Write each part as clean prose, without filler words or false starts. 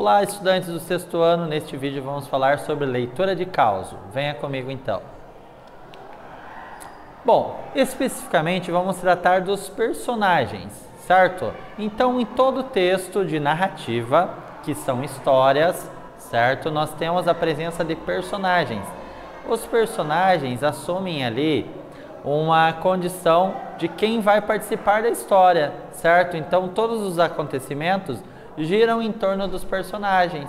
Olá, estudantes do sexto ano. Neste vídeo vamos falar sobre leitura de causo. Venha comigo então. Bom, especificamente vamos tratar dos personagens, certo? Então, em todo texto de narrativa, que são histórias, certo? Nós temos a presença de personagens. Os personagens assumem ali uma condição de quem vai participar da história, certo? Então, todos os acontecimentos giram em torno dos personagens,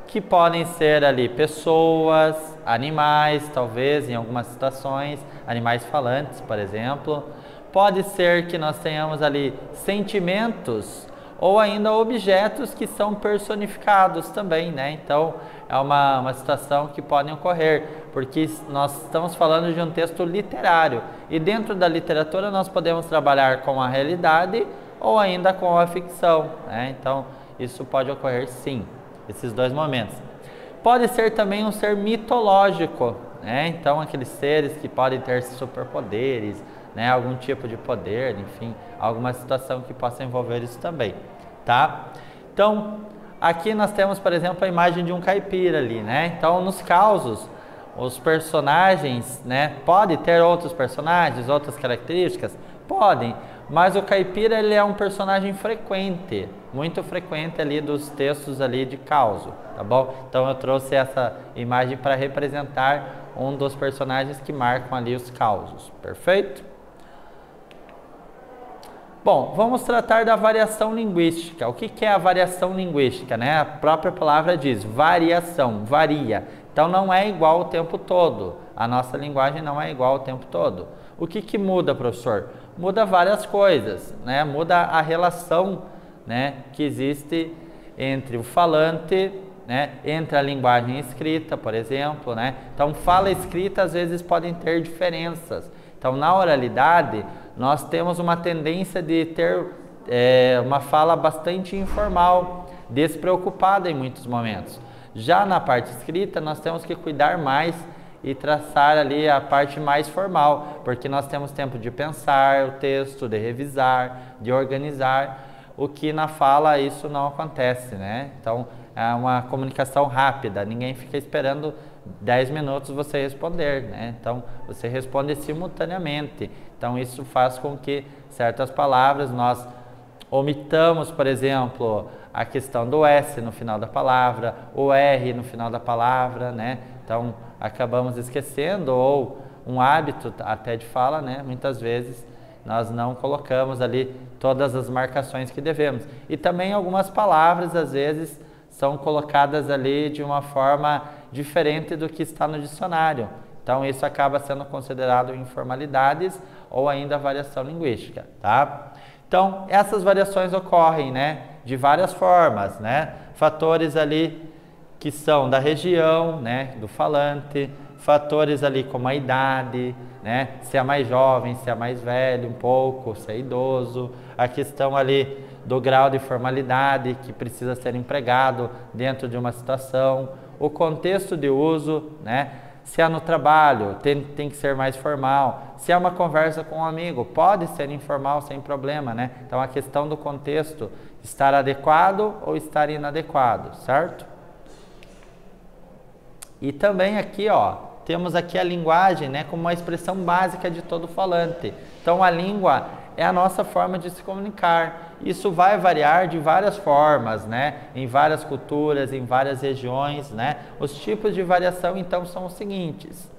que podem ser ali pessoas, animais, talvez, em algumas situações, animais falantes, por exemplo. Pode ser que nós tenhamos ali sentimentos ou ainda objetos que são personificados também, né? Então, é uma situação que pode ocorrer, porque nós estamos falando de um texto literário, e dentro da literatura nós podemos trabalhar com a realidade ou ainda com a ficção, né? Então, isso pode ocorrer sim, esses dois momentos. Pode ser também um ser mitológico, né? Então, aqueles seres que podem ter superpoderes, né? Algum tipo de poder, enfim, alguma situação que possa envolver isso também, tá? Então, aqui nós temos, por exemplo, a imagem de um caipira ali, né? Então, nos causos, os personagens, né? Pode ter outros personagens, outras características? Podem, mas o caipira ele é um personagem frequente, muito frequente ali dos textos ali de causo, tá bom? Então eu trouxe essa imagem para representar um dos personagens que marcam ali os causos, perfeito? Bom, vamos tratar da variação linguística. O que é a variação linguística, né? A própria palavra diz variação, varia. Então não é igual o tempo todo. A nossa linguagem não é igual o tempo todo. O que muda, professor? Muda várias coisas, né? Muda a relação, né, que existe entre o falante, né, entre a linguagem escrita, por exemplo, né? Então, fala e escrita às vezes podem ter diferenças. Então, na oralidade, nós temos uma tendência de ter uma fala bastante informal, despreocupada em muitos momentos. Já na parte escrita, nós temos que cuidar mais e traçar ali a parte mais formal, porque nós temos tempo de pensar o texto, de revisar, de organizar, o que na fala isso não acontece, né? Então, é uma comunicação rápida, ninguém fica esperando 10 minutos você responder, né? Então, você responde simultaneamente. Então, isso faz com que certas palavras nós omitamos, por exemplo, a questão do S no final da palavra, o R no final da palavra, né? Então, acabamos esquecendo, ou um hábito até de fala, né? Muitas vezes nós não colocamos ali todas as marcações que devemos. E também algumas palavras, às vezes, são colocadas ali de uma forma diferente do que está no dicionário. Então, isso acaba sendo considerado informalidades ou ainda variação linguística, tá? Então, essas variações ocorrem, né, de várias formas, né? Fatores ali que são da região, né, do falante, fatores ali como a idade, né, se é mais jovem, se é mais velho um pouco, se é idoso, a questão ali do grau de formalidade que precisa ser empregado dentro de uma situação, o contexto de uso, né, se é no trabalho, tem que ser mais formal, se é uma conversa com um amigo, pode ser informal sem problema, né? Então a questão do contexto, estar adequado ou estar inadequado, certo? E também aqui, ó, temos aqui a linguagem, né, como uma expressão básica de todo falante. Então, a língua é a nossa forma de se comunicar. Isso vai variar de várias formas, né, em várias culturas, em várias regiões, né. Os tipos de variação, então, são os seguintes.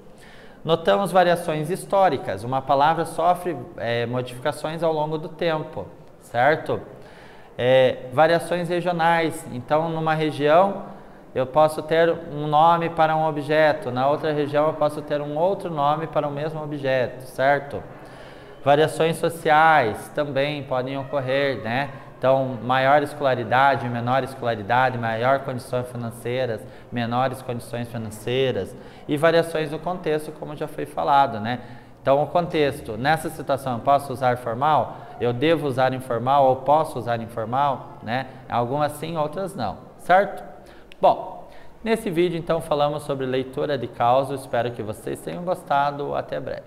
Notamos variações históricas. Uma palavra sofre modificações ao longo do tempo, certo? Variações regionais. Então, numa região, eu posso ter um nome para um objeto, na outra região eu posso ter um outro nome para o mesmo objeto, certo? Variações sociais também podem ocorrer, né? Então, maior escolaridade, menor escolaridade, maior condições financeiras, menores condições financeiras, e variações do contexto, como já foi falado, né? Então, o contexto, nessa situação eu posso usar formal, eu devo usar informal ou posso usar informal, né? Algumas sim, outras não, certo? Bom, nesse vídeo então falamos sobre leitura de causa, espero que vocês tenham gostado, até breve.